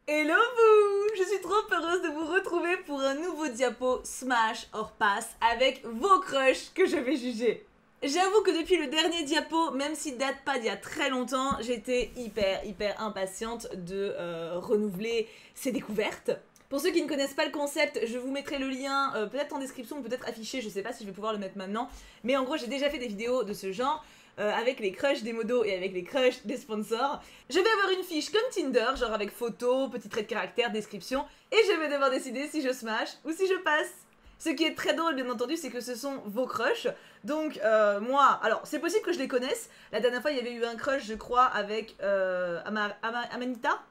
Hello vous! Je suis trop heureuse de vous retrouver pour un nouveau diapo Smash or Pass avec vos crushs que je vais juger. J'avoue que depuis le dernier diapo, même s'il date pas d'il y a très longtemps, j'étais hyper impatiente de renouveler ces découvertes. Pour ceux qui ne connaissent pas le concept, je vous mettrai le lien peut-être en description ou peut-être affiché, je sais pas si je vais pouvoir le mettre maintenant. Mais en gros, j'ai déjà fait des vidéos de ce genre. Avec les crushs des modos et avec les crushs des sponsors. Je vais avoir une fiche comme Tinder, genre avec photo, petit trait de caractère, description, et je vais devoir décider si je smash ou si je passe. Ce qui est très drôle, bien entendu, c'est que ce sont vos crushs. Donc, moi, alors, c'est possible que je les connaisse. La dernière fois, il y avait eu un crush, je crois, avec Amanita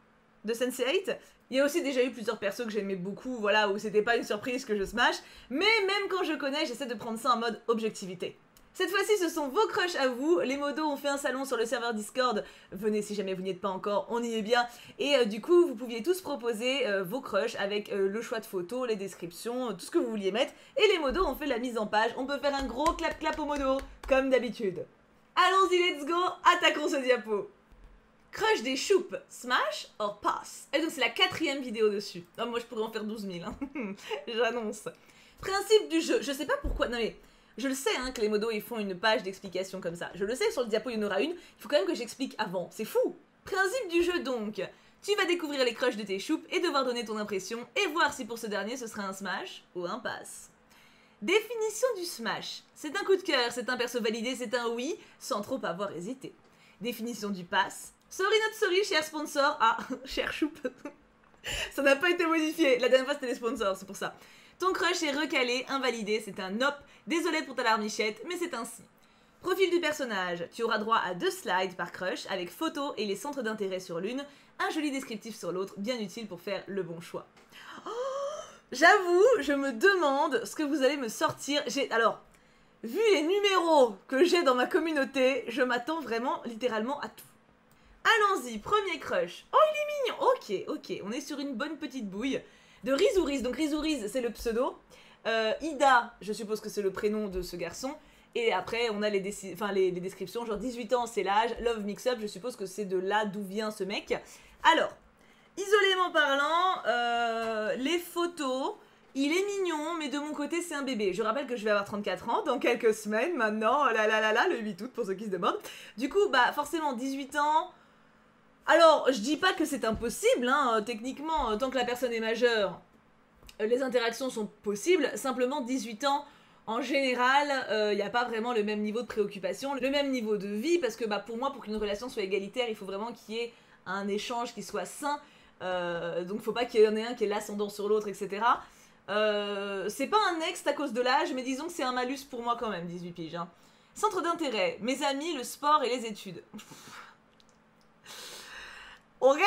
de Sense8. Il y a aussi déjà eu plusieurs persos que j'aimais beaucoup, voilà, où c'était pas une surprise que je smash. Mais même quand je connais, j'essaie de prendre ça en mode objectivité. Cette fois-ci, ce sont vos crushs à vous. Les modos ont fait un salon sur le serveur Discord. Venez si jamais vous n'y êtes pas encore, on y est bien. Et du coup, vous pouviez tous proposer vos crushs avec le choix de photos, les descriptions, tout ce que vous vouliez mettre. Et les modos ont fait la mise en page. On peut faire un gros clap-clap aux modos, comme d'habitude. Allons-y, let's go, attaquons ce diapo. Crush des choupes, smash or pass. Et donc c'est la 4e vidéo dessus. Oh, moi je pourrais en faire 12 000, hein. J'annonce. Principe du jeu, je sais pas pourquoi, non mais... Je le sais hein, que les modos ils font une page d'explication comme ça. Je le sais, sur le diapo il y en aura une. Il faut quand même que j'explique avant. C'est fou. Principe du jeu donc. Tu vas découvrir les crushs de tes choupes et devoir donner ton impression et voir si pour ce dernier ce sera un smash ou un pass. Définition du smash. C'est un coup de cœur, c'est un perso validé, c'est un oui, sans trop avoir hésité. Définition du pass. Sorry not sorry, cher sponsor. Ah, cher choupe. Ça n'a pas été modifié. La dernière fois c'était les sponsors, c'est pour ça. Ton crush est recalé, invalidé, c'est un nope. Désolé pour ta larmichette, mais c'est ainsi. Profil du personnage. Tu auras droit à 2 slides par crush avec photos et les centres d'intérêt sur l'une, un joli descriptif sur l'autre, bien utile pour faire le bon choix. Oh, j'avoue, je me demande ce que vous allez me sortir. Alors, vu les numéros que j'ai dans ma communauté, je m'attends vraiment littéralement à tout. Allons-y, premier crush. Oh, il est mignon. Ok, on est sur une bonne petite bouille. De Rizouris, donc Rizouris c'est le pseudo. Ida, je suppose que c'est le prénom de ce garçon. Et après, on a les descriptions, genre 18 ans c'est l'âge, Love Mix-Up, je suppose que c'est de là d'où vient ce mec. Alors, isolément parlant, les photos, il est mignon, mais de mon côté c'est un bébé. Je rappelle que je vais avoir 34 ans dans quelques semaines maintenant, le 8 août pour ceux qui se demandent. Du coup, bah forcément 18 ans... Alors, je dis pas que c'est impossible, hein, techniquement, tant que la personne est majeure, les interactions sont possibles, simplement 18 ans, en général, il n'y a pas vraiment le même niveau de préoccupation, le même niveau de vie, parce que bah, pour moi, pour qu'une relation soit égalitaire, il faut vraiment qu'il y ait un échange qui soit sain, donc faut pas qu'il y en ait un qui ait l'ascendant sur l'autre, etc. C'est pas un ex à cause de l'âge, mais disons que c'est un malus pour moi quand même, 18 piges. Hein. Centre d'intérêt, mes amis, le sport et les études. Ok,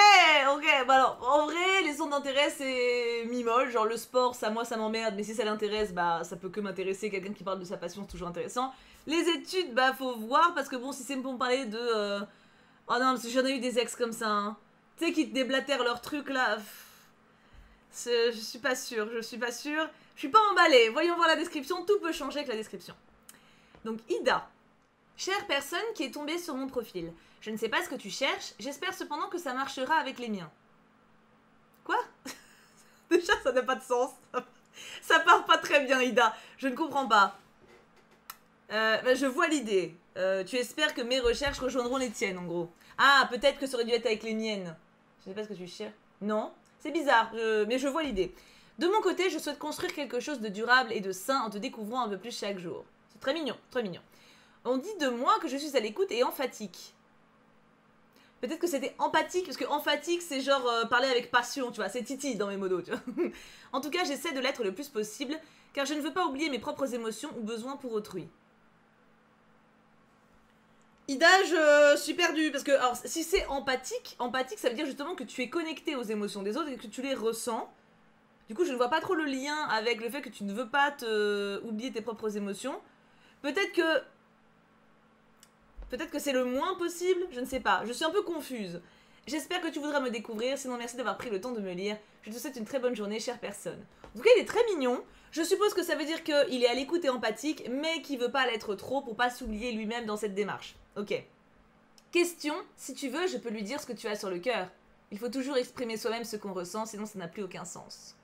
bah alors, en vrai, les centres d'intérêt, c'est mi-molle, genre le sport, ça, moi, ça m'emmerde, mais si ça l'intéresse, bah, ça peut que m'intéresser, quelqu'un qui parle de sa passion, c'est toujours intéressant. Les études, bah, faut voir, parce que bon, si c'est pour me parler de... Oh non, parce que j'en ai eu des ex comme ça, hein. Tu sais, qui te déblatèrent leur truc, là... Je suis pas sûre, je suis pas emballée. Voyons voir la description, tout peut changer avec la description. Donc, Ida. Chère personne qui est tombée sur mon profil, je ne sais pas ce que tu cherches, j'espère cependant que ça marchera avec les miens. Quoi? Déjà, ça n'a pas de sens. Ça part pas très bien, Ida. Je ne comprends pas. Je vois l'idée. Tu espères que mes recherches rejoindront les tiennes, en gros. Ah, peut-être que ça aurait dû être avec les miennes. Je ne sais pas ce que tu cherches. Non, c'est bizarre, mais je vois l'idée. De mon côté, je souhaite construire quelque chose de durable et de sain en te découvrant un peu plus chaque jour. C'est très mignon, très mignon. On dit de moi que je suis à l'écoute et emphatique. Peut-être que c'était empathique, parce que emphatique, c'est genre parler avec passion, tu vois, c'est Titi dans mes modos, tu vois. En tout cas, j'essaie de l'être le plus possible, car je ne veux pas oublier mes propres émotions ou besoins pour autrui. Ida, je suis perdue, parce que, alors, si c'est empathique, ça veut dire justement que tu es connecté aux émotions des autres et que tu les ressens. Du coup, je ne vois pas trop le lien avec le fait que tu ne veux pas oublier tes propres émotions. Peut-être que c'est le moins possible, je ne sais pas. Je suis un peu confuse. J'espère que tu voudras me découvrir, sinon merci d'avoir pris le temps de me lire. Je te souhaite une très bonne journée, chère personne. En tout cas, il est très mignon. Je suppose que ça veut dire qu'il est à l'écoute et empathique, mais qu'il veut pas l'être trop pour pas s'oublier lui-même dans cette démarche. Ok. Question, si tu veux, je peux lui dire ce que tu as sur le cœur. Il faut toujours exprimer soi-même ce qu'on ressent, sinon ça n'a plus aucun sens.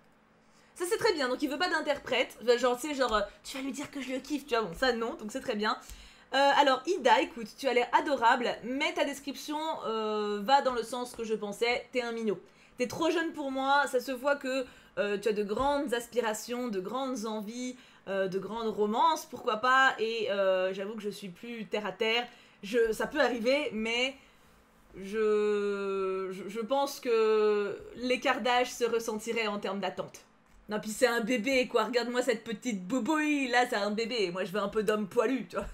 Ça c'est très bien, donc il veut pas d'interprète, genre tu sais genre tu vas lui dire que je le kiffe, tu vois, bon ça non, donc c'est très bien. Alors Ida, écoute, tu as l'air adorable, mais ta description va dans le sens que je pensais, t'es un minot. T'es trop jeune pour moi, ça se voit que tu as de grandes aspirations, de grandes envies, de grandes romances, pourquoi pas, et j'avoue que je suis plus terre à terre, ça peut arriver, mais je pense que l'écart d'âge se ressentirait en termes d'attente. Non, puis c'est un bébé, quoi. Regarde-moi cette petite boubouille. Là, c'est un bébé. Moi, je veux un peu d'homme poilu, tu vois.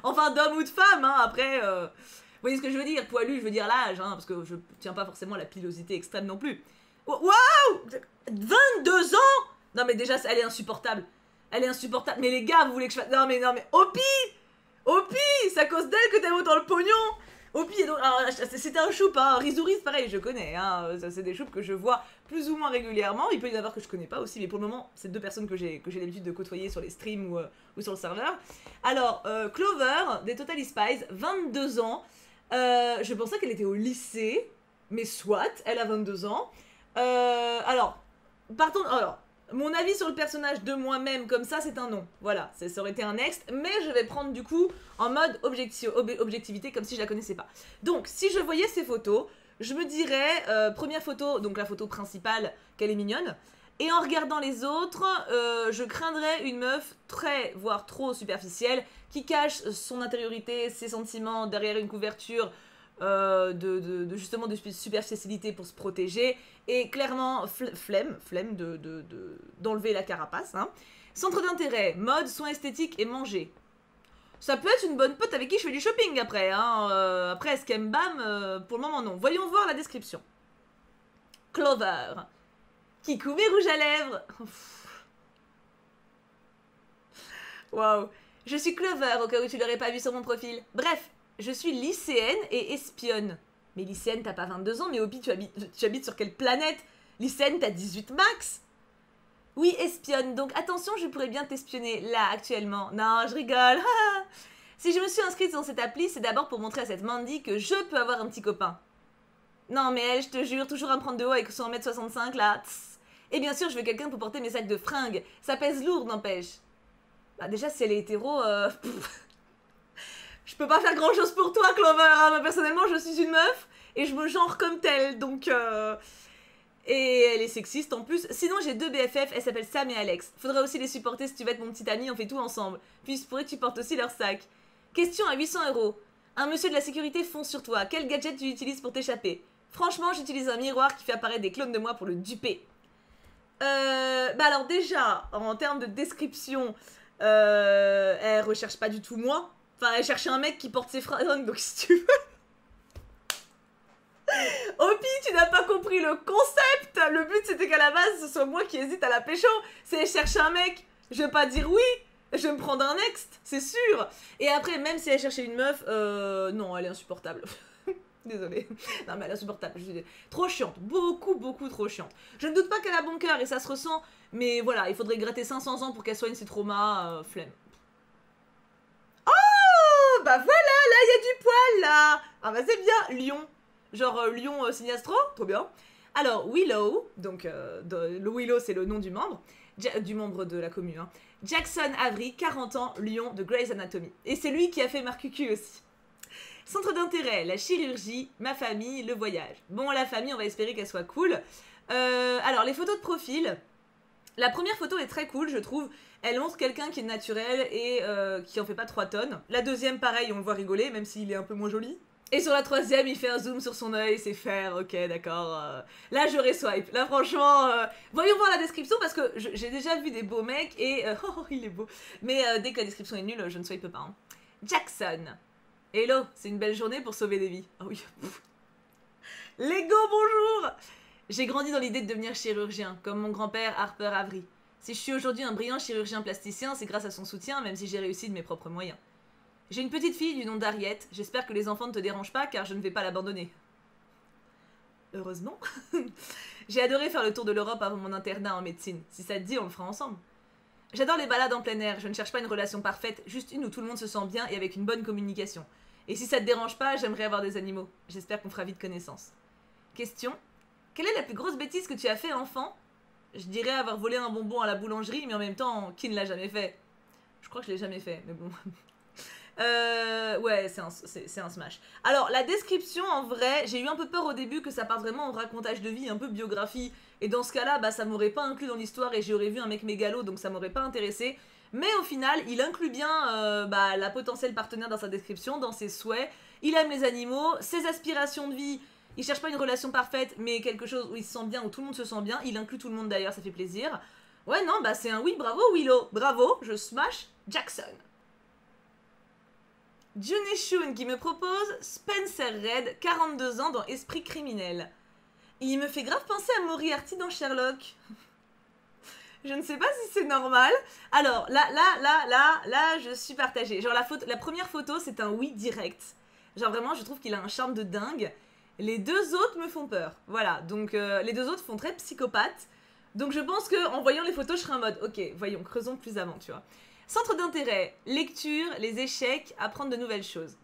Enfin, d'homme ou de femme, hein. Après, vous voyez ce que je veux dire. Poilu, je veux dire l'âge, hein. Parce que je tiens pas forcément à la pilosité extrême non plus. Waouh 22 ans. Non, mais déjà, elle est insupportable. Elle est insupportable. Mais les gars, vous voulez que je fasse... Non, mais Opi, c'est à cause d'elle que t'aimes autant le pognon. Opi, donc, c'était un choup, hein. Rizouris, pareil, je connais, hein. C'est des choups que je vois plus ou moins régulièrement. Il peut y en avoir que je connais pas aussi, mais pour le moment, c'est deux personnes que j'ai l'habitude de côtoyer sur les streams ou sur le serveur. Alors, Clover, des Totally Spies, 22 ans. Je pensais qu'elle était au lycée, mais soit, elle a 22 ans. Alors, partons... Alors, mon avis sur le personnage de moi-même comme ça, c'est un non. Voilà, ça aurait été un next, mais je vais prendre du coup en mode objectivité comme si je la connaissais pas. Donc, si je voyais ces photos, je me dirais, première photo, donc la photo principale, qu'elle est mignonne, et en regardant les autres, je craindrais une meuf très, voire trop superficielle, qui cache son intériorité, ses sentiments derrière une couverture justement de superficialité pour se protéger, et clairement flemme d'enlever la carapace, hein. Centre d'intérêt, mode, soins esthétiques et manger. Ça peut être une bonne pote avec qui je fais du shopping après, hein. Après, est-ce qu'elle me bam pour le moment non. Voyons voir la description. Clover. Kikoumi rouge à lèvres. Waouh. Je suis Clover, au cas où tu l'aurais pas vu sur mon profil. Bref, je suis lycéenne et espionne. Mais lycéenne, t'as pas 22 ans, mais Opi, tu habites sur quelle planète? Lycéenne, t'as 18 max? Oui, espionne, donc attention, je pourrais bien t'espionner, là, actuellement. Non, je rigole. Si je me suis inscrite dans cette appli, c'est d'abord pour montrer à cette Mandy que je peux avoir un petit copain. Non, mais elle, je te jure, toujours à me prendre de haut avec son 1m65, là. Tss. Et bien sûr, je veux quelqu'un pour porter mes sacs de fringues. Ça pèse lourd, n'empêche. Bah déjà, si elle est hétéro, je peux pas faire grand chose pour toi, Clover, hein. Moi, personnellement, je suis une meuf et je me genre comme telle, donc et elle est sexiste en plus. Sinon, j'ai deux BFF, elles s'appellent Sam et Alex. Faudrait aussi les supporter si tu veux être mon petit ami, on fait tout ensemble. Puis il se pourrait que tu portes aussi leur sac. Question à 800 €. Un monsieur de la sécurité fonce sur toi. Quel gadget tu utilises pour t'échapper? Franchement, j'utilise un miroir qui fait apparaître des clones de moi pour le duper. Bah alors déjà, en termes de description, elle recherche pas du tout moi. Enfin, elle cherche un mec qui porte ses fringues, donc si tu veux... Opi, tu n'as pas compris le concept. Le but, c'était qu'à la base, ce soit moi qui hésite à la pécho. C'est chercher un mec. Je vais pas dire oui. Je vais me prendre un next, c'est sûr. Et après, même si elle cherchait une meuf, non, elle est insupportable. Désolée. Non, mais elle est insupportable. Trop chiante. Beaucoup, beaucoup trop chiante. Je ne doute pas qu'elle a bon cœur et ça se ressent. Mais voilà, il faudrait gratter 500 ans pour qu'elle soigne ses traumas. Flemme. Oh, bah voilà, là, il y a du poil, là. Ah bah c'est bien. Lion. Genre Lion Signastro. Trop bien. Alors, Willow. Donc, le Willow, c'est le nom du membre. Du membre de la commune. Hein. Jackson Avery, 40 ans, Lion de Grey's Anatomy. Et c'est lui qui a fait Marcucu aussi. Centre d'intérêt, la chirurgie, ma famille, le voyage. Bon, la famille, on va espérer qu'elle soit cool. Alors, les photos de profil. La première photo est très cool, je trouve. Elle montre quelqu'un qui est naturel et qui en fait pas 3 tonnes. La deuxième, pareil, on le voit rigoler, même s'il est un peu moins joli. Et sur la troisième, il fait un zoom sur son œil, c'est faire, ok, d'accord. Là, j'aurais swipe. Là, franchement, voyons voir la description parce que j'ai déjà vu des beaux mecs et... oh, il est beau. Mais dès que la description est nulle, je ne swipe pas. Hein. Jackson. Hello, c'est une belle journée pour sauver des vies. Ah oui. Lego, bonjour. J'ai grandi dans l'idée de devenir chirurgien, comme mon grand-père Harper Avery. Si je suis aujourd'hui un brillant chirurgien plasticien, c'est grâce à son soutien, même si j'ai réussi de mes propres moyens. J'ai une petite fille du nom d'Harriet. J'espère que les enfants ne te dérangent pas, car je ne vais pas l'abandonner. Heureusement. J'ai adoré faire le tour de l'Europe avant mon internat en médecine. Si ça te dit, on le fera ensemble. J'adore les balades en plein air. Je ne cherche pas une relation parfaite, juste une où tout le monde se sent bien et avec une bonne communication. Et si ça te dérange pas, j'aimerais avoir des animaux. J'espère qu'on fera vite connaissance. Question. Quelle est la plus grosse bêtise que tu as fait enfant? Je dirais avoir volé un bonbon à la boulangerie, mais en même temps, qui ne l'a jamais fait? Je crois que je l'ai jamais fait, mais bon. Ouais, c'est un smash. Alors, la description, en vrai, j'ai eu un peu peur au début que ça parte vraiment en racontage de vie, un peu biographie. Et dans ce cas-là, bah, ça m'aurait pas inclus dans l'histoire et j'aurais vu un mec mégalo, donc ça m'aurait pas intéressé. Mais au final, il inclut bien bah, la potentielle partenaire dans sa description, dans ses souhaits. Il aime les animaux, ses aspirations de vie. Il cherche pas une relation parfaite, mais quelque chose où il se sent bien, où tout le monde se sent bien. Il inclut tout le monde d'ailleurs, ça fait plaisir. Ouais, non, bah c'est un oui, bravo Willow. Bravo, je smash Jackson. Juneshun qui me propose Spencer Red, 42 ans dans Esprit criminel. Il me fait grave penser à Moriarty dans Sherlock. Je ne sais pas si c'est normal. Alors, là, je suis partagée. Genre, la première photo, c'est un oui direct. Genre, vraiment, je trouve qu'il a un charme de dingue. Les deux autres me font peur. Voilà, donc les deux autres font très psychopathe. Donc, je pense qu'en voyant les photos, je serai en mode, ok, voyons, creusons plus avant, tu vois. Centre d'intérêt, lecture, les échecs, apprendre de nouvelles choses.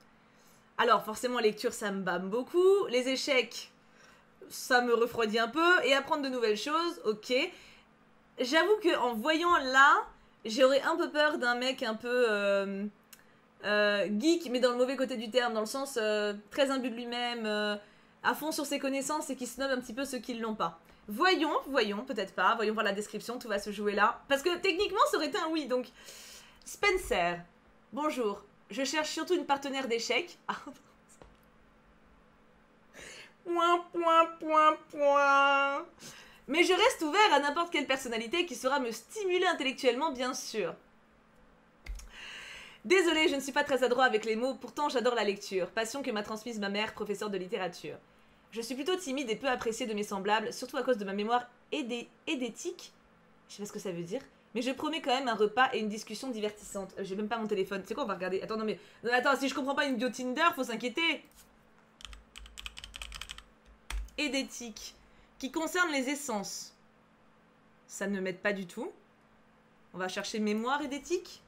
Alors, forcément, lecture, ça me bâme beaucoup. Les échecs, ça me refroidit un peu. Et apprendre de nouvelles choses, ok. J'avoue qu'en voyant là, j'aurais un peu peur d'un mec un peu geek, mais dans le mauvais côté du terme, dans le sens très imbu de lui-même, à fond sur ses connaissances et qui snob un petit peu ceux qui ne l'ont pas. Voyons, peut-être pas, voyons voir la description, tout va se jouer là. Parce que techniquement, ça aurait été un oui, donc... Spencer, bonjour, je cherche surtout une partenaire d'échecs. Ah. Point. Mais je reste ouvert à n'importe quelle personnalité qui saura me stimuler intellectuellement, bien sûr. Désolée, je ne suis pas très adroit avec les mots, pourtant j'adore la lecture, passion que m'a transmise ma mère, professeure de littérature. Je suis plutôt timide et peu appréciée de mes semblables, surtout à cause de ma mémoire édétique. Je sais pas ce que ça veut dire. Mais je promets quand même un repas et une discussion divertissante. J'ai même pas mon téléphone. C'est quoi, on va regarder. Attends, non mais... Attends, si je comprends pas une bio Tinder, faut s'inquiéter. Édétique. Qui concerne les essences. Ça ne m'aide pas du tout. On va chercher mémoire édétique.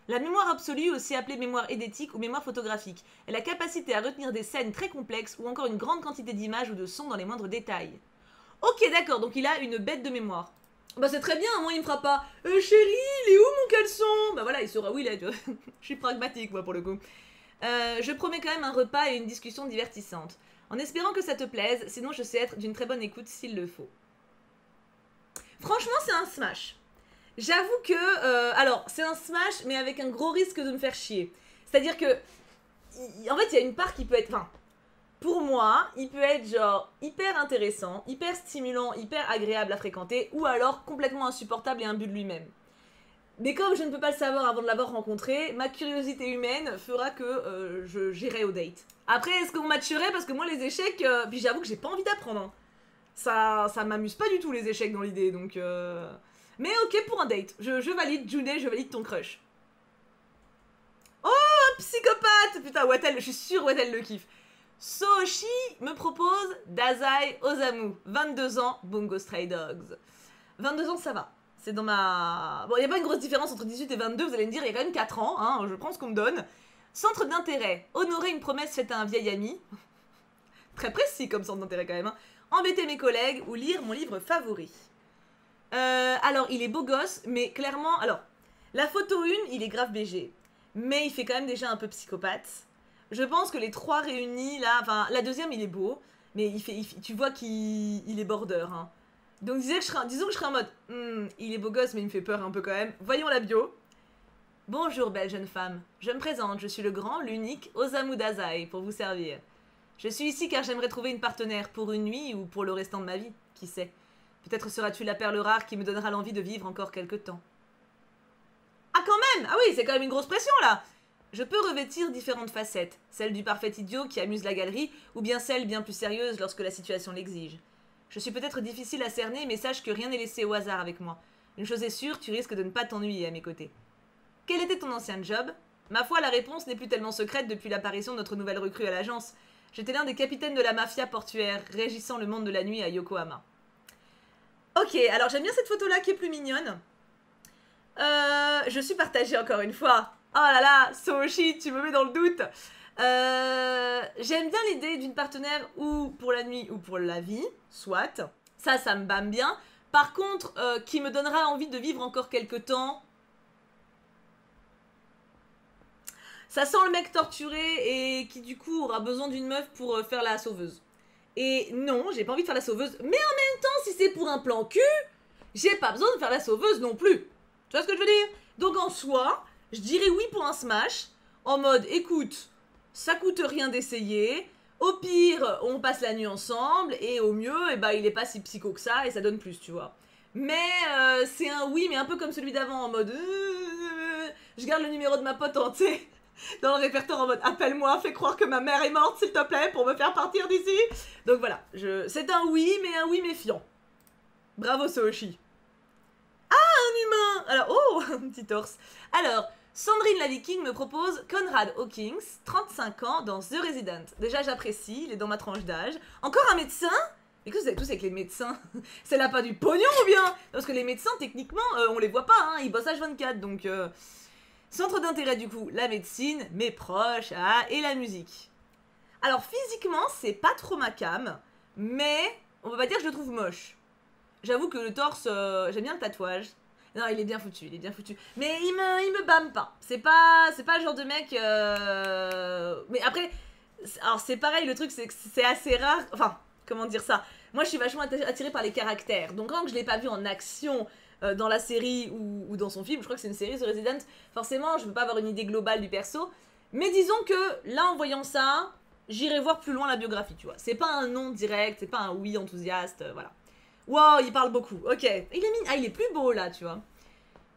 La mémoire absolue, aussi appelée mémoire édétique ou mémoire photographique, est la capacité à retenir des scènes très complexes ou encore une grande quantité d'images ou de sons dans les moindres détails. Ok, d'accord, donc il a une bête de mémoire. Bah c'est très bien, moi il me fera pas « Chérie, il est où mon caleçon ?» Bah voilà, il saura où il est, tu vois. Je suis pragmatique, moi, pour le coup. Je promets quand même un repas et une discussion divertissante. En espérant que ça te plaise, sinon je sais être d'une très bonne écoute s'il le faut. Franchement, c'est un smash. J'avoue que... alors, c'est un smash, mais avec un gros risque de me faire chier. C'est-à-dire que... En fait, il y a une part qui peut être... Enfin, pour moi, il peut être genre hyper intéressant, hyper stimulant, hyper agréable à fréquenter, ou alors complètement insupportable et imbu de lui-même. Mais comme je ne peux pas le savoir avant de l'avoir rencontré, ma curiosité humaine fera que j'irai au date. Après, est-ce qu'on matcherait? Parce que moi, les échecs... puis j'avoue que j'ai pas envie d'apprendre. Hein. Ça m'amuse pas du tout, les échecs, dans l'idée, donc... Mais ok pour un date. Je valide, Junet, je valide ton crush. Oh, un psychopathe! Putain, Wattel, je suis sûre Wattel le kiffe. Soshi me propose Dazai Osamu, 22 ans, Bungo Stray Dogs. 22 ans, ça va. C'est dans ma... Bon, il n'y a pas une grosse différence entre 18 et 22, vous allez me dire, il y a quand même 4 ans, hein, je prends ce qu'on me donne. Centre d'intérêt, honorer une promesse faite à un vieil ami. Très précis comme centre d'intérêt quand même. Hein. Embêter mes collègues ou lire mon livre favori. Alors, il est beau gosse, mais clairement... Alors, la photo 1, il est grave BG. Mais il fait quand même déjà un peu psychopathe. Je pense que les trois réunis, là... Enfin, la deuxième, il est beau. Mais tu vois qu'il est border. Hein. Donc, disons que je serais en mode... il est beau gosse, mais il me fait peur un peu quand même. Voyons la bio. Bonjour, belle jeune femme. Je me présente, je suis le grand, l'unique Osamu Dazai, pour vous servir. Je suis ici car j'aimerais trouver une partenaire pour une nuit ou pour le restant de ma vie. Qui sait? Peut-être seras-tu la perle rare qui me donnera l'envie de vivre encore quelque temps. Ah, quand même! Ah oui, c'est quand même une grosse pression, là! Je peux revêtir différentes facettes, celle du parfait idiot qui amuse la galerie, ou bien celle bien plus sérieuse lorsque la situation l'exige. Je suis peut-être difficile à cerner, mais sache que rien n'est laissé au hasard avec moi. Une chose est sûre, tu risques de ne pas t'ennuyer à mes côtés. Quel était ton ancien job? Ma foi, la réponse n'est plus tellement secrète depuis l'apparition de notre nouvelle recrue à l'agence. J'étais l'un des capitaines de la mafia portuaire, régissant le monde de la nuit à Yokohama. Ok, alors j'aime bien cette photo-là qui est plus mignonne. Je suis partagée encore une fois. Oh là là, Soshi, tu me mets dans le doute. J'aime bien l'idée d'une partenaire ou pour la nuit ou pour la vie, soit. Ça me bâme bien. Par contre, qui me donnera envie de vivre encore quelques temps. Ça sent le mec torturé et qui du coup aura besoin d'une meuf pour faire la sauveuse. Et non, j'ai pas envie de faire la sauveuse. Mais en même temps, si c'est pour un plan cul, j'ai pas besoin de faire la sauveuse non plus. Tu vois ce que je veux dire? Donc en soi, je dirais oui pour un smash. En mode, écoute, ça coûte rien d'essayer. Au pire, on passe la nuit ensemble. Et au mieux, eh ben, il est pas si psycho que ça et ça donne plus, tu vois. Mais c'est un oui, mais un peu comme celui d'avant, en mode... je garde le numéro de ma pote en, dans le répertoire en mode appelle-moi, fais croire que ma mère est morte s'il te plaît pour me faire partir d'ici. Donc voilà, c'est un oui, mais un oui méfiant. Bravo Sohoshi. Ah, un humain. Alors, oh, un petit torse. Alors, Sandrine la Viking me propose Conrad Hawkins, 35 ans, dans The Resident. Déjà j'apprécie, il est dans ma tranche d'âge. Encore un médecin? Mais qu'est-ce que vous avez tous avec les médecins? C'est là pas du pognon ou bien? Parce que les médecins, techniquement, on les voit pas, hein, ils bossent H24, donc... Centre d'intérêt du coup, la médecine, mes proches, et la musique. Alors physiquement, c'est pas trop ma cam, mais on peut pas dire que je le trouve moche. J'avoue que le torse, j'aime bien le tatouage. Non, il est bien foutu, il est bien foutu. Mais il me bâme pas. C'est pas le genre de mec... Mais après, alors c'est pareil, le truc c'est que c'est assez rare... Enfin, comment dire ça? Moi je suis vachement attirée par les caractères. Donc quand je l'ai pas vu en action... dans la série ou dans son film, je crois que c'est une série The Resident, forcément je veux pas avoir une idée globale du perso, mais disons que là en voyant ça, j'irai voir plus loin la biographie, tu vois. C'est pas un non direct, c'est pas un oui enthousiaste, voilà. Wow, il parle beaucoup, ok. Il est plus beau là, tu vois.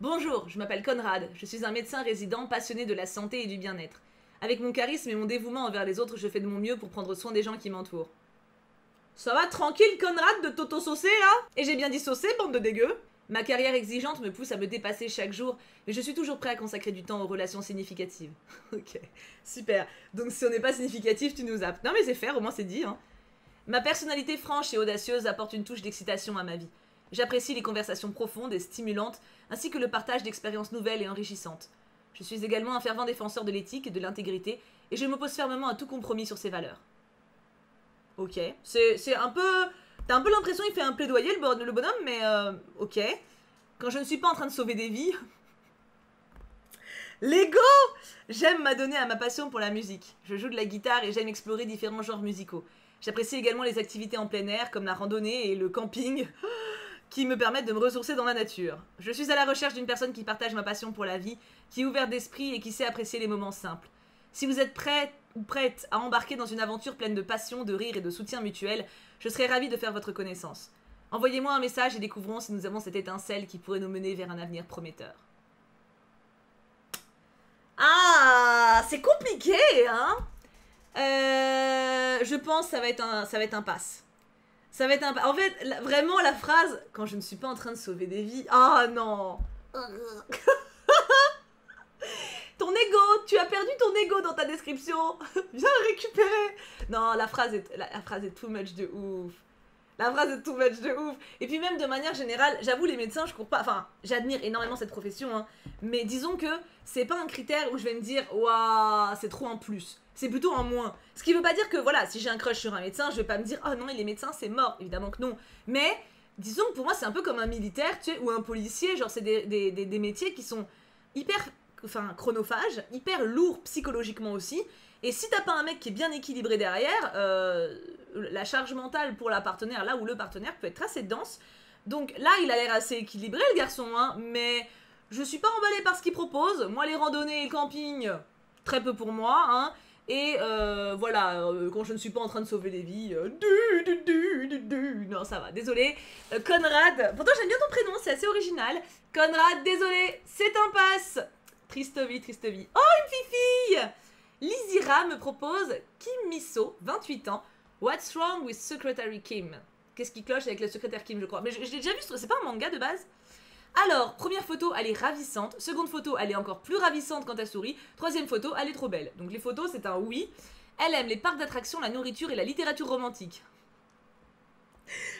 Bonjour, je m'appelle Conrad, je suis un médecin résident passionné de la santé et du bien-être. Avec mon charisme et mon dévouement envers les autres, je fais de mon mieux pour prendre soin des gens qui m'entourent. Ça va, tranquille Conrad de t'auto-saucer là? Et j'ai bien dit saucer, bande de dégueux. Ma carrière exigeante me pousse à me dépasser chaque jour, mais je suis toujours prêt à consacrer du temps aux relations significatives. Ok, super. Donc si on n'est pas significatif, tu nous zappes. Non mais c'est fair, au moins c'est dit. Hein. Ma personnalité franche et audacieuse apporte une touche d'excitation à ma vie. J'apprécie les conversations profondes et stimulantes, ainsi que le partage d'expériences nouvelles et enrichissantes. Je suis également un fervent défenseur de l'éthique et de l'intégrité, et je m'oppose fermement à tout compromis sur ces valeurs. Ok, c'est un peu... T'as un peu l'impression qu'il fait un plaidoyer, le bonhomme, mais ok. Quand je ne suis pas en train de sauver des vies... L'ego! J'aime m'adonner à ma passion pour la musique. Je joue de la guitare et j'aime explorer différents genres musicaux. J'apprécie également les activités en plein air, comme la randonnée et le camping, qui me permettent de me ressourcer dans la nature. Je suis à la recherche d'une personne qui partage ma passion pour la vie, qui est ouverte d'esprit et qui sait apprécier les moments simples. Si vous êtes prêt ou prête à embarquer dans une aventure pleine de passion, de rire et de soutien mutuel, je serais ravie de faire votre connaissance. Envoyez-moi un message et découvrons si nous avons cette étincelle qui pourrait nous mener vers un avenir prometteur. Ah, c'est compliqué, hein? Je pense que ça va être un pass. Ça va être un pass. En fait, vraiment la phrase « Quand je ne suis pas en train de sauver des vies... » Ah non. Ton ego, tu as perdu ton ego dans ta description. Viens le récupérer. Non, la phrase est too much de ouf. La phrase est too much de ouf. Et puis même de manière générale, j'avoue les médecins, je cours pas... Enfin, j'admire énormément cette profession, hein. Mais disons que c'est pas un critère où je vais me dire « Waouh, c'est trop un plus ». C'est plutôt un moins. Ce qui veut pas dire que, voilà, si j'ai un crush sur un médecin, je vais pas me dire « Oh non, il est médecin, c'est mort ». Évidemment que non. Mais disons que pour moi, c'est un peu comme un militaire, tu sais, ou un policier. Genre, c'est des métiers qui sont hyper... Enfin, chronophage, hyper lourd psychologiquement aussi. Et si t'as pas un mec qui est bien équilibré derrière, la charge mentale pour la partenaire, là où le partenaire peut être assez dense. Donc là, il a l'air assez équilibré, le garçon, hein, mais je suis pas emballée par ce qu'il propose. Moi, les randonnées et le camping, très peu pour moi, hein. Et voilà, quand je ne suis pas en train de sauver des vies, non, ça va, désolé. Conrad, pourtant j'aime bien ton prénom, c'est assez original. Conrad, désolé, c'est un pass. Triste vie, triste vie. Oh, une fille. Lizira me propose Kim Miso, 28 ans. What's wrong with Secretary Kim? Qu'est-ce qui cloche avec le secrétaire Kim, je crois. Mais je l'ai déjà vu, c'est pas un manga de base? Alors, première photo, elle est ravissante. Seconde photo, elle est encore plus ravissante quand elle sourit. Troisième photo, elle est trop belle. Donc les photos, c'est un oui. Elle aime les parcs d'attractions, la nourriture et la littérature romantique.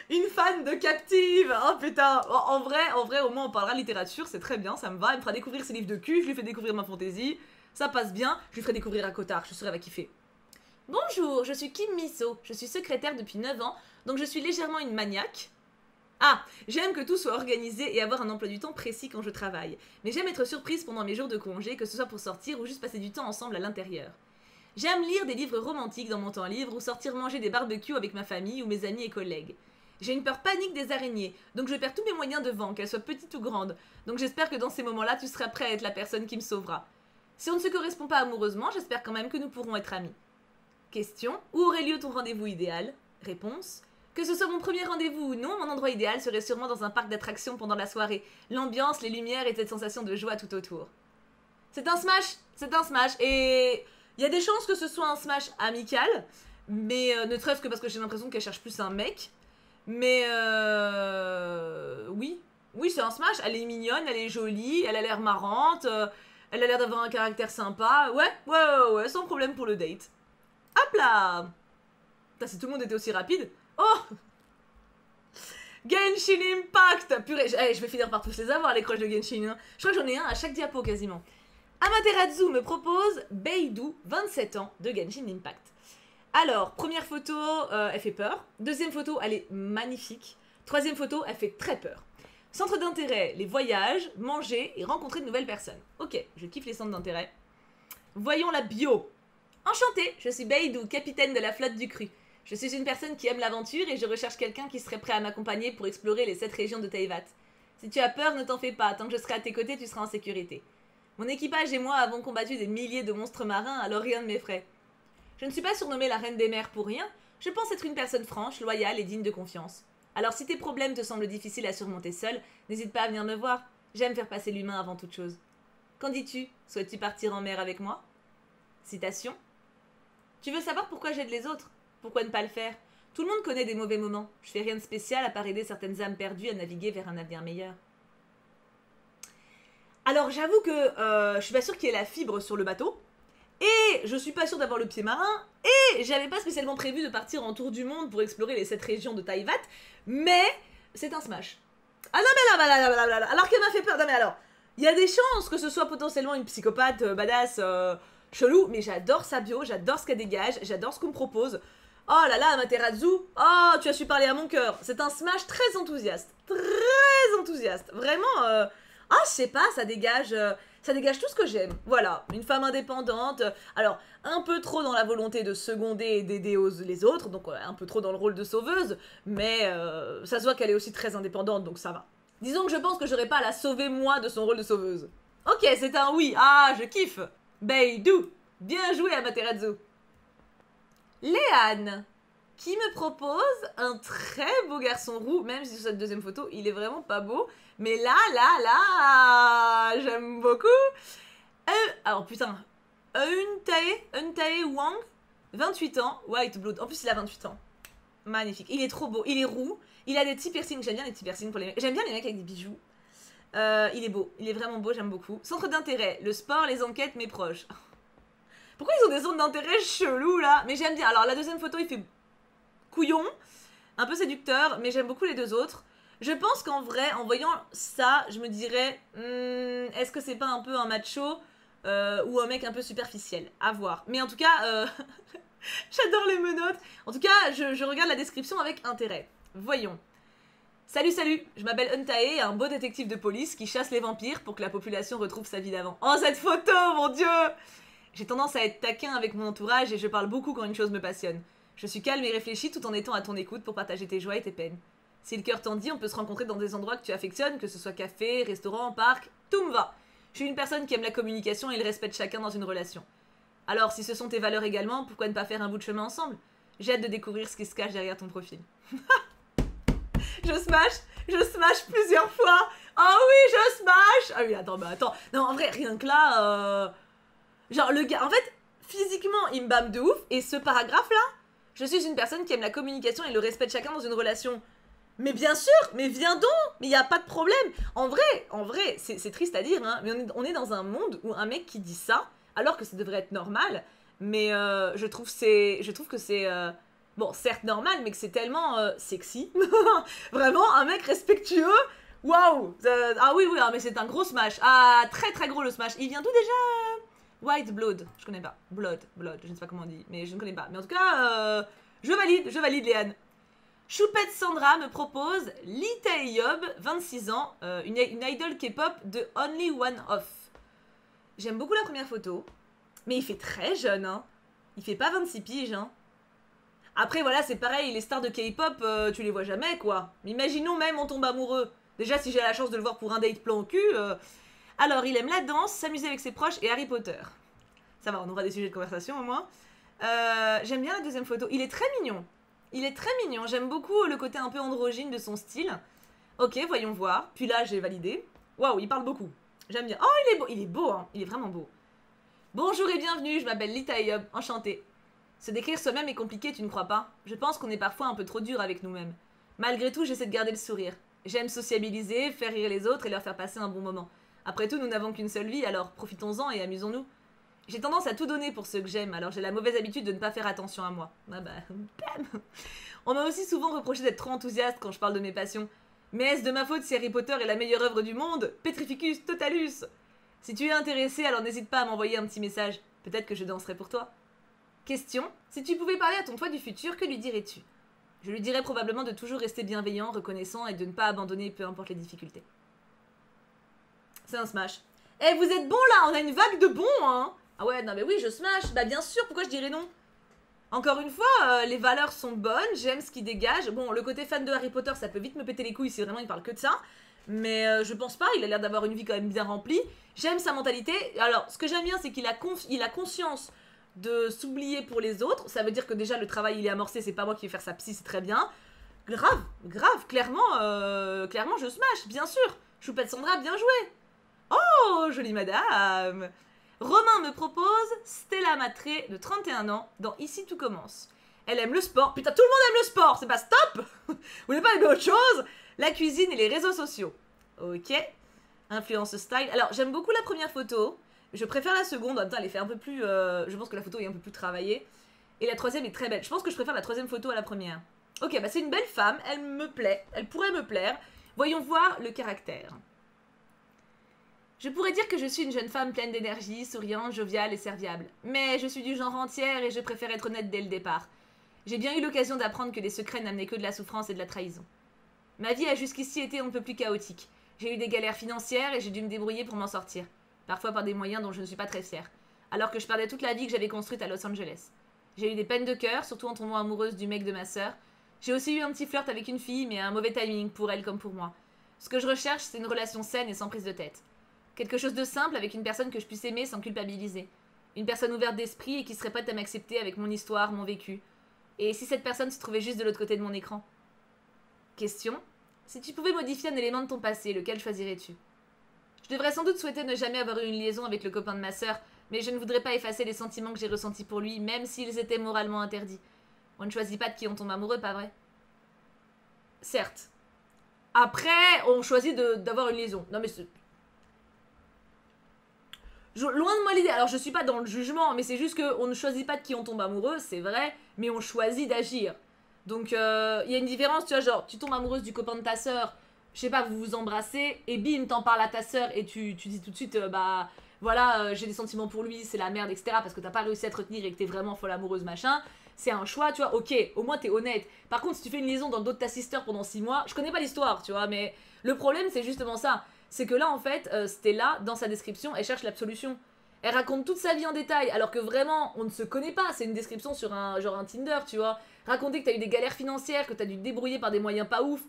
Une fan de Captive. Oh putain. En vrai, au moins on parlera littérature, c'est très bien, ça me va. Elle me fera découvrir ses livres de cul, je lui fais découvrir ma fantaisie. Ça passe bien, je lui ferai découvrir à Cotard, je suis sûre elle va kiffer. Bonjour, je suis Kim Miso, je suis secrétaire depuis 9 ans, donc je suis légèrement une maniaque. Ah, j'aime que tout soit organisé et avoir un emploi du temps précis quand je travaille. Mais j'aime être surprise pendant mes jours de congé, que ce soit pour sortir ou juste passer du temps ensemble à l'intérieur. J'aime lire des livres romantiques dans mon temps libre ou sortir manger des barbecues avec ma famille ou mes amis et collègues. J'ai une peur panique des araignées, donc je perds tous mes moyens de vent, qu'elles soient petites ou grandes. Donc j'espère que dans ces moments-là, tu seras prêt à être la personne qui me sauvera. Si on ne se correspond pas amoureusement, j'espère quand même que nous pourrons être amis. Question. Où aurait lieu ton rendez-vous idéal? Réponse. Que ce soit mon premier rendez-vous ou non, mon endroit idéal serait sûrement dans un parc d'attractions pendant la soirée. L'ambiance, les lumières et cette sensation de joie tout autour. C'est un smash. C'est un smash. Et il y a des chances que ce soit un smash amical, mais ne serait-ce que parce que j'ai l'impression qu'elle cherche plus un mec. Mais oui. Oui, c'est un smash. Elle est mignonne, elle est jolie, elle a l'air marrante, elle a l'air d'avoir un caractère sympa. Ouais, sans problème pour le date. Hop là! Putain, si tout le monde était aussi rapide. Oh! Genshin Impact! Purée, je vais finir par tous les avoir, les crushs de Genshin. Hein. Je crois que j'en ai un à chaque diapo quasiment. Amaterasu me propose Beidou, 27 ans, de Genshin Impact. Alors, première photo, elle fait peur. Deuxième photo, elle est magnifique. Troisième photo, elle fait très peur. Centre d'intérêt, les voyages, manger et rencontrer de nouvelles personnes. Ok, je kiffe les centres d'intérêt. Voyons la bio. Enchantée, je suis Beidou, capitaine de la flotte du Cru. Je suis une personne qui aime l'aventure et je recherche quelqu'un qui serait prêt à m'accompagner pour explorer les 7 régions de Teyvat. Si tu as peur, ne t'en fais pas, tant que je serai à tes côtés, tu seras en sécurité. Mon équipage et moi avons combattu des milliers de monstres marins, alors rien ne m'effraie. Je ne suis pas surnommée la reine des mers pour rien, je pense être une personne franche, loyale et digne de confiance. Alors si tes problèmes te semblent difficiles à surmonter seul, n'hésite pas à venir me voir, j'aime faire passer l'humain avant toute chose. Qu'en dis-tu? Souhaites-tu partir en mer avec moi? Citation. Tu veux savoir pourquoi j'aide les autres? Pourquoi ne pas le faire? Tout le monde connaît des mauvais moments. Je fais rien de spécial à part aider certaines âmes perdues à naviguer vers un avenir meilleur. Alors j'avoue que je suis pas sûre qu'il y ait la fibre sur le bateau. Et je suis pas sûre d'avoir le pied marin. Et j'avais pas spécialement prévu de partir en tour du monde pour explorer les 7 régions de Teyvat. Mais c'est un smash. Ah non mais là, alors qu'elle m'a fait peur. Non mais alors, il y a des chances que ce soit potentiellement une psychopathe badass chelou. Mais j'adore sa bio, j'adore ce qu'elle dégage, j'adore ce qu'on me propose. Oh là là, Amaterasu, oh, tu as su parler à mon cœur. C'est un smash très enthousiaste. Très enthousiaste. Vraiment, je sais pas, ça dégage tout ce que j'aime. Voilà, une femme indépendante. Alors, un peu trop dans la volonté de seconder et d'aider les autres. Donc, un peu trop dans le rôle de sauveuse. Mais ça se voit qu'elle est aussi très indépendante, donc ça va. Disons que je pense que j'aurais pas à la sauver moi de son rôle de sauveuse. Ok, c'est un oui. Ah, je kiffe. Beidou. Bien joué, Amaterasu. Léane, qui me propose un très beau garçon roux, même si sur cette deuxième photo, il est vraiment pas beau. Mais là, j'aime beaucoup. Alors putain, Untae Wang, 28 ans, White Blood. En plus, il a 28 ans. Magnifique. Il est trop beau, il est roux. Il a des petits piercings, j'aime bien les petits piercings pour les mecs. J'aime bien les mecs avec des bijoux. Il est beau, il est vraiment beau, j'aime beaucoup. Centre d'intérêt, le sport, les enquêtes, mes proches. Pourquoi ils ont des centres d'intérêt chelous là? Mais j'aime bien. Alors la deuxième photo il fait couillon, un peu séducteur, mais j'aime beaucoup les deux autres. Je pense qu'en vrai, en voyant ça, je me dirais, est-ce que c'est pas un peu un macho ou un mec un peu superficiel? À voir. Mais en tout cas, j'adore les menottes. En tout cas, je regarde la description avec intérêt. Voyons. Salut, je m'appelle Untae, un beau détective de police qui chasse les vampires pour que la population retrouve sa vie d'avant. Oh, cette photo, mon Dieu! J'ai tendance à être taquin avec mon entourage et je parle beaucoup quand une chose me passionne. Je suis calme et réfléchi tout en étant à ton écoute pour partager tes joies et tes peines. Si le cœur t'en dit, on peut se rencontrer dans des endroits que tu affectionnes, que ce soit café, restaurant, parc, tout me va. Je suis une personne qui aime la communication et le respect de chacun dans une relation. Alors, si ce sont tes valeurs également, pourquoi ne pas faire un bout de chemin ensemble? J'ai hâte de découvrir ce qui se cache derrière ton profil. Je smash plusieurs fois. Oh oui, je smash. Ah oui, attends. Non, en vrai, rien que là, genre, le gars, en fait, physiquement, il me bâme de ouf. Et ce paragraphe-là, je suis une personne qui aime la communication et le respect de chacun dans une relation. Mais bien sûr, mais viens donc. Mais il n'y a pas de problème. En vrai, c'est triste à dire, hein, mais on est dans un monde où un mec qui dit ça, alors que ça devrait être normal, mais je trouve que c'est... bon, certes normal, mais que c'est tellement sexy. Vraiment, un mec respectueux. Waouh. Ah oui, mais c'est un gros smash. Ah, très très gros le smash. Il vient d'où déjà? White Blood, je connais pas. Blood, je ne sais pas comment on dit, mais je ne connais pas. Mais en tout cas, je valide Léane. Choupette Sandra me propose Lee Tae-yob, 26 ans, une idol K-pop de Only One Off. J'aime beaucoup la première photo, mais il fait très jeune, hein. Il fait pas 26 piges, hein. Après, voilà, c'est pareil, les stars de K-pop, tu les vois jamais, quoi. Mais imaginons même, on tombe amoureux. Déjà, si j'ai la chance de le voir pour un date plan cul... Alors, il aime la danse, s'amuser avec ses proches et Harry Potter. Ça va, on aura des sujets de conversation au moins. J'aime bien la deuxième photo. Il est très mignon. Il est très mignon. J'aime beaucoup le côté un peu androgyne de son style. Ok, voyons voir. Puis là, j'ai validé. Waouh, il parle beaucoup. J'aime bien. Oh, il est beau. Il est beau, hein. Il est vraiment beau. Bonjour et bienvenue, je m'appelle Lee Tae-yob. Enchantée. Se décrire soi-même est compliqué, tu ne crois pas? Je pense qu'on est parfois un peu trop dur avec nous-mêmes. Malgré tout, j'essaie de garder le sourire. J'aime sociabiliser, faire rire les autres et leur faire passer un bon moment. Après tout, nous n'avons qu'une seule vie, alors profitons-en et amusons-nous. J'ai tendance à tout donner pour ceux que j'aime, alors j'ai la mauvaise habitude de ne pas faire attention à moi. Ah bah, bam. On m'a aussi souvent reproché d'être trop enthousiaste quand je parle de mes passions. Mais est-ce de ma faute si Harry Potter est la meilleure œuvre du monde? Petrificus totalus. Si tu es intéressé, alors n'hésite pas à m'envoyer un petit message. Peut-être que je danserai pour toi. Question. Si tu pouvais parler à ton toi du futur, que lui dirais-tu? Je lui dirais probablement de toujours rester bienveillant, reconnaissant et de ne pas abandonner peu importe les difficultés. C'est un smash. Eh, vous êtes bons là, on a une vague de bons, hein. Ah ouais, non mais oui, je smash. Bah bien sûr, pourquoi je dirais non? Encore une fois, les valeurs sont bonnes, j'aime ce qu'il dégage. Bon, le côté fan de Harry Potter, ça peut vite me péter les couilles si vraiment il parle que de ça. Mais je pense pas, il a l'air d'avoir une vie quand même bien remplie. J'aime sa mentalité. Alors, ce que j'aime bien, c'est qu'il a conscience de s'oublier pour les autres. Ça veut dire que déjà, le travail, il est amorcé, c'est pas moi qui vais faire sa psy, c'est très bien. Grave, clairement, je smash, bien sûr. Choupette Sandra, bien joué. Oh, jolie madame. Romain me propose Stella Matré, de 31 ans, dans Ici tout commence. Elle aime le sport. Putain, tout le monde aime le sport, c'est pas stop. Vous voulez pas aimer autre chose? La cuisine et les réseaux sociaux. Ok. Influence style. Alors, j'aime beaucoup la première photo. Je préfère la seconde. En même temps, elle est fait un peu plus... je pense que la photo est un peu plus travaillée. Et la troisième est très belle. Je pense que je préfère la troisième photo à la première. Ok, bah c'est une belle femme. Elle me plaît. Elle pourrait me plaire. Voyons voir le caractère. Je pourrais dire que je suis une jeune femme pleine d'énergie, souriante, joviale et serviable. Mais je suis du genre entière et je préfère être honnête dès le départ. J'ai bien eu l'occasion d'apprendre que les secrets n'amenaient que de la souffrance et de la trahison. Ma vie a jusqu'ici été un peu plus chaotique. J'ai eu des galères financières et j'ai dû me débrouiller pour m'en sortir. Parfois par des moyens dont je ne suis pas très fière. Alors que je perdais toute la vie que j'avais construite à Los Angeles. J'ai eu des peines de cœur, surtout en tombant amoureuse du mec de ma sœur. J'ai aussi eu un petit flirt avec une fille, mais un mauvais timing pour elle comme pour moi. Ce que je recherche, c'est une relation saine et sans prise de tête. Quelque chose de simple avec une personne que je puisse aimer sans culpabiliser. Une personne ouverte d'esprit et qui serait prête à m'accepter avec mon histoire, mon vécu. Et si cette personne se trouvait juste de l'autre côté de mon écran? Question. Si tu pouvais modifier un élément de ton passé, lequel choisirais-tu? Je devrais sans doute souhaiter ne jamais avoir eu une liaison avec le copain de ma sœur, mais je ne voudrais pas effacer les sentiments que j'ai ressentis pour lui, même s'ils étaient moralement interdits. On ne choisit pas de qui on tombe amoureux, pas vrai? Certes. Après, on choisit d'avoir une liaison. Non mais loin de moi l'idée, alors je suis pas dans le jugement, mais c'est juste qu'on ne choisit pas de qui on tombe amoureux, c'est vrai, mais on choisit d'agir. Donc il y a une différence, tu vois, genre tu tombes amoureuse du copain de ta sœur, je sais pas, vous vous embrassez, et bim, t'en parles à ta sœur, et tu dis tout de suite, bah voilà, j'ai des sentiments pour lui, c'est la merde, etc., parce que t'as pas réussi à te retenir et que t'es vraiment folle amoureuse, machin, c'est un choix, tu vois, ok, au moins t'es honnête. Par contre, si tu fais une liaison dans le dos de ta sister pendant 6 mois, je connais pas l'histoire, tu vois, mais le problème c'est justement ça. C'est que là, en fait, Stella, dans sa description, elle cherche l'absolution. Elle raconte toute sa vie en détail, alors que vraiment, on ne se connaît pas. C'est une description sur un Tinder, tu vois. Raconter que t'as eu des galères financières, que t'as dû te débrouiller par des moyens pas ouf.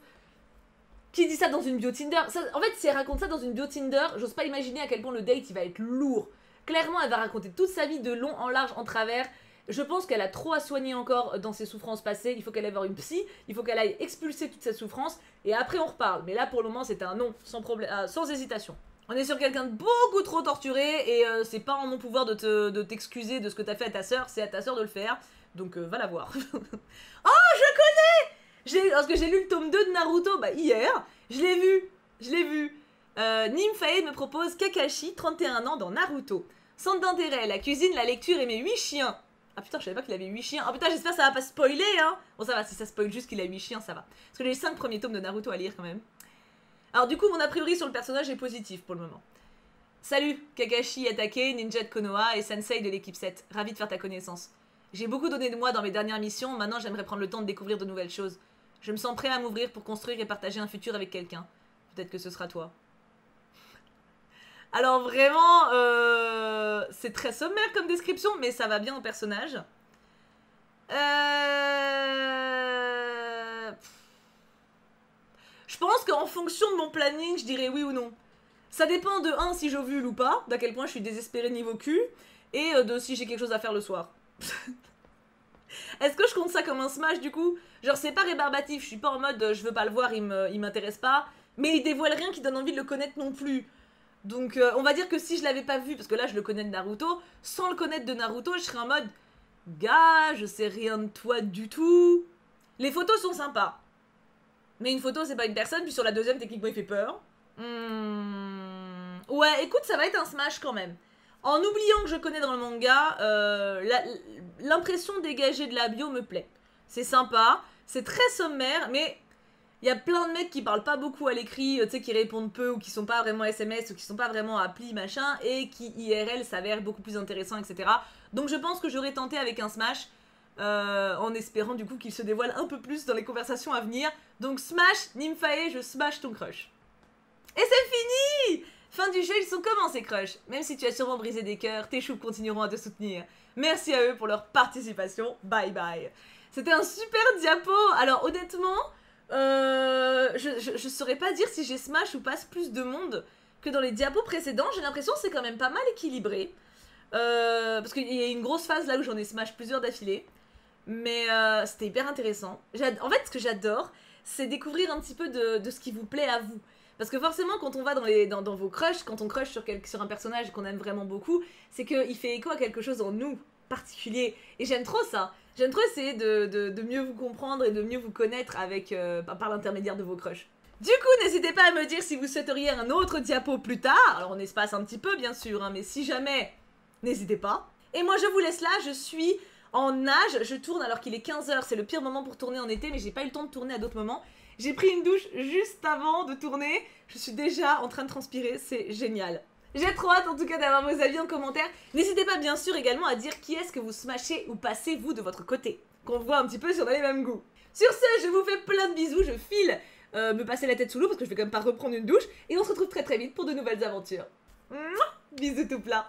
Qui dit ça dans une bio Tinder? Ça, en fait, si elle raconte ça dans une bio Tinder, j'ose pas imaginer à quel point le date, il va être lourd. Clairement, elle va raconter toute sa vie de long en large, en travers. Je pense qu'elle a trop à soigner encore dans ses souffrances passées. Il faut qu'elle aille voir une psy, il faut qu'elle aille expulser toute cette souffrance, et après on reparle. Mais là, pour le moment, c'est un non, sans problème, sans hésitation. On est sur quelqu'un de beaucoup trop torturé, et c'est pas en mon pouvoir de t'excuser de ce que t'as fait à ta sœur, c'est à ta sœur de le faire. Donc va la voir. Oh, je connais! Parce que j'ai lu le tome 2 de Naruto, bah hier, je l'ai vu. Nymphae me propose Kakashi, 31 ans, dans Naruto. Centre d'intérêt, la cuisine, la lecture et mes 8 chiens. Ah putain, je savais pas qu'il avait 8 chiens. Ah putain, j'espère que ça va pas spoiler, hein. Bon, ça va, si ça spoil juste qu'il a 8 chiens, ça va. Parce que j'ai les 5 premiers tomes de Naruto à lire quand même. Alors du coup, mon a priori sur le personnage est positif pour le moment. Salut, Kakashi attaqué, ninja de Konoha et sensei de l'équipe 7. Ravi de faire ta connaissance. J'ai beaucoup donné de moi dans mes dernières missions, maintenant j'aimerais prendre le temps de découvrir de nouvelles choses. Je me sens prêt à m'ouvrir pour construire et partager un futur avec quelqu'un. Peut-être que ce sera toi. Alors vraiment, c'est très sommaire comme description, mais ça va bien au personnage. Je pense qu'en fonction de mon planning, je dirais oui ou non. Ça dépend de 1 si j'ovule ou pas, d'à quel point je suis désespérée niveau cul, et de si j'ai quelque chose à faire le soir. Est-ce que je compte ça comme un smash du coup? Genre c'est pas rébarbatif, je suis pas en mode je veux pas le voir, il m'intéresse pas, mais il dévoile rien qui donne envie de le connaître non plus. Donc on va dire que si je l'avais pas vu, parce que là je le connais de Naruto, sans le connaître de Naruto, je serais en mode gars, je sais rien de toi du tout. Les photos sont sympas. Mais une photo c'est pas une personne, puis sur la deuxième techniquement il fait peur. Ouais, écoute, ça va être un smash quand même. En oubliant que je connais dans le manga, l'impression dégagée de la bio me plaît. C'est sympa, c'est très sommaire, mais il y a plein de mecs qui parlent pas beaucoup à l'écrit, tu sais, qui répondent peu, ou qui sont pas vraiment SMS, ou qui sont pas vraiment appli, machin, et qui IRL s'avèrent beaucoup plus intéressants, etc. Donc je pense que j'aurais tenté avec un smash, en espérant du coup qu'il se dévoile un peu plus dans les conversations à venir. Donc smash, Nymphae, je smash ton crush. Et c'est fini! Fin du jeu, ils sont comment ces crushs? Même si tu as sûrement brisé des cœurs, tes choux continueront à te soutenir. Merci à eux pour leur participation. Bye bye. C'était un super diapo. Alors honnêtement, je saurais pas dire si j'ai smash ou passe plus de monde que dans les diapos précédents. J'ai l'impression que c'est quand même pas mal équilibré. Parce qu'il y a une grosse phase là où j'en ai smash plusieurs d'affilée. Mais c'était hyper intéressant. En fait, ce que j'adore, c'est découvrir un petit peu de ce qui vous plaît à vous. Parce que forcément, quand on va dans vos crushs, quand on crush sur un personnage qu'on aime vraiment beaucoup, c'est qu'il fait écho à quelque chose en nous, particulier. Et j'aime trop ça. J'aime trop essayer de mieux vous comprendre et de mieux vous connaître avec, par l'intermédiaire de vos crushs. Du coup, n'hésitez pas à me dire si vous souhaiteriez un autre diapo plus tard. Alors on espace un petit peu, bien sûr, hein, mais si jamais, n'hésitez pas. Et moi, je vous laisse là, je suis en nage, je tourne alors qu'il est 15 h, c'est le pire moment pour tourner en été, mais j'ai pas eu le temps de tourner à d'autres moments. J'ai pris une douche juste avant de tourner, je suis déjà en train de transpirer, c'est génial. J'ai trop hâte en tout cas d'avoir vos avis en commentaire. N'hésitez pas bien sûr également à dire qui est-ce que vous smashez ou passez vous de votre côté. Qu'on voit un petit peu si on a les mêmes goûts. Sur ce, je vous fais plein de bisous, je file me passer la tête sous l'eau parce que je vais quand même pas reprendre une douche. Et on se retrouve très très vite pour de nouvelles aventures. Mouah, bisous tout plein.